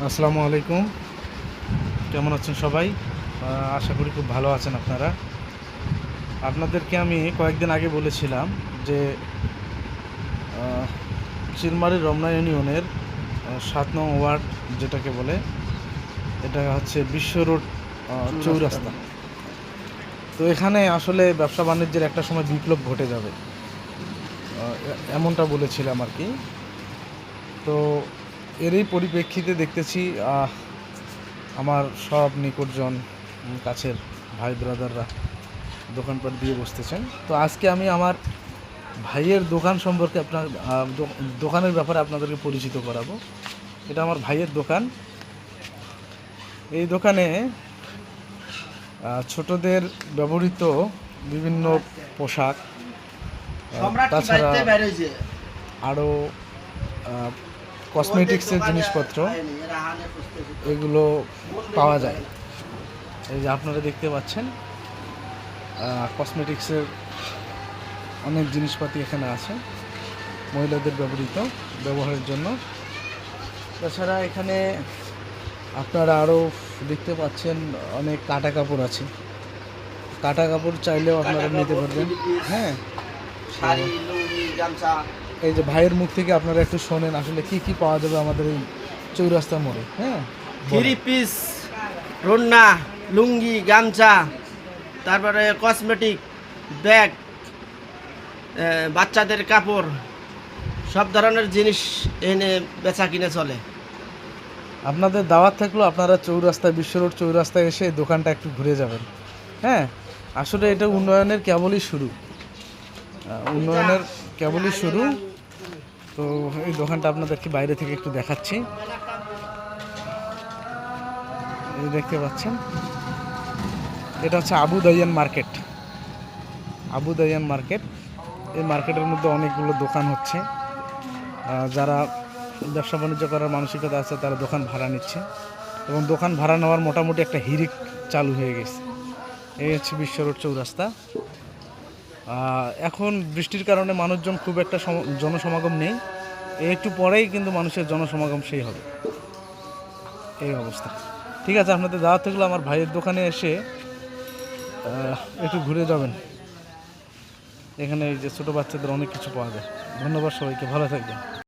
আসসালামু আলাইকুম। কেমন আছেন সবাই? আশা করি খুব ভালো আছেন আপনারা। আপনাদেরকে আমি কয়েকদিন আগে বলেছিলাম যে চিলমারী রমনা ইউনিয়নের ৭ নং ওয়ার্ড যেটাকে বলে, এটা হচ্ছে বিশ্ব রোড চৌরাস্তা। তো এখানে আসলে ব্যবসা বাণিজ্যের একটা সময় বিপ্লব ঘটে যাবে, এমনটা বলেছিলাম আর কি। তো এরই পরিপ্রেক্ষিতে দেখতেছি আমার সব নিকটজন কাছের ভাই ব্রাদাররা দোকানপাট দিয়ে বসতেছেন। তো আজকে আমি আমার ভাইয়ের দোকান সম্পর্কে দোকানের ব্যাপারে আপনাদেরকে পরিচিত করাবো। এটা আমার ভাইয়ের দোকান। এই দোকানে ছোটদের ব্যবহৃত বিভিন্ন পোশাক, তাছাড়া আরও কসমেটিক্সের জিনিসপত্র এগুলো পাওয়া যায়। এই যে আপনারা দেখতে পাচ্ছেন কসমেটিক্সের অনেক জিনিসপাতি এখানে আছে মহিলাদের ব্যবহারের জন্য। তাছাড়া এখানে আপনারা আরও দেখতে পাচ্ছেন অনেক কাটা কাপড় আছে। কাটা কাপড় চাইলেও আপনারা নিতে পারবেন। হ্যাঁ, এই যে ভাইয়ের মুখ থেকে আপনারা একটু শোনেন আসলে কি কি পাওয়া যাবে আমাদের এই চৌরাস্তা মোড়ে। হ্যাঁ, 3 পিস, রন্না, লুঙ্গি, গামছা, তারপরে কসমেটিক, ব্যাগ, বাচ্চাদের কাপড়, সব ধরনের জিনিস এনে বেচা কিনে চলে। আপনাদের দাওয়াত থাকলেও আপনারা চৌরাস্তায়, বিশ্ব রোড চৌরাস্তায় এসে দোকানটা একটু ঘুরে যাবেন। হ্যাঁ, আসলে এটা উন্নয়নের কেবলই শুরু। তো এই দোকানটা আপনাদেরকে বাইরে থেকে একটু দেখাচ্ছি। এই দেখতে পাচ্ছেন, এটা হচ্ছে আবু দাইয়ান মার্কেট। এই মার্কেটের মধ্যে অনেকগুলো দোকান হচ্ছে। যারা ব্যবসা বাণিজ্য করার মানসিকতা আছে তারা দোকান ভাড়া নিচ্ছে, এবং দোকান ভাড়া নেওয়ার মোটামুটি একটা হিড়িক চালু হয়ে গেছে। এই হচ্ছে বিশ্ব রোড চৌরাস্তা। এখন বৃষ্টির কারণে মানুষজন খুব একটা জনসমাগম নেই। একটু পরেই কিন্তু মানুষের জনসমাগম সেই হবে, এই অবস্থা। ঠিক আছে, আপনাদের দাওয়াত থাকলে আমার ভাইয়ের দোকানে এসে একটু ঘুরে যাবেন। এখানে এই যে ছোটো বাচ্চাদের অনেক কিছু পাওয়া যায়। ধন্যবাদ সবাইকে, ভালো থাকবেন।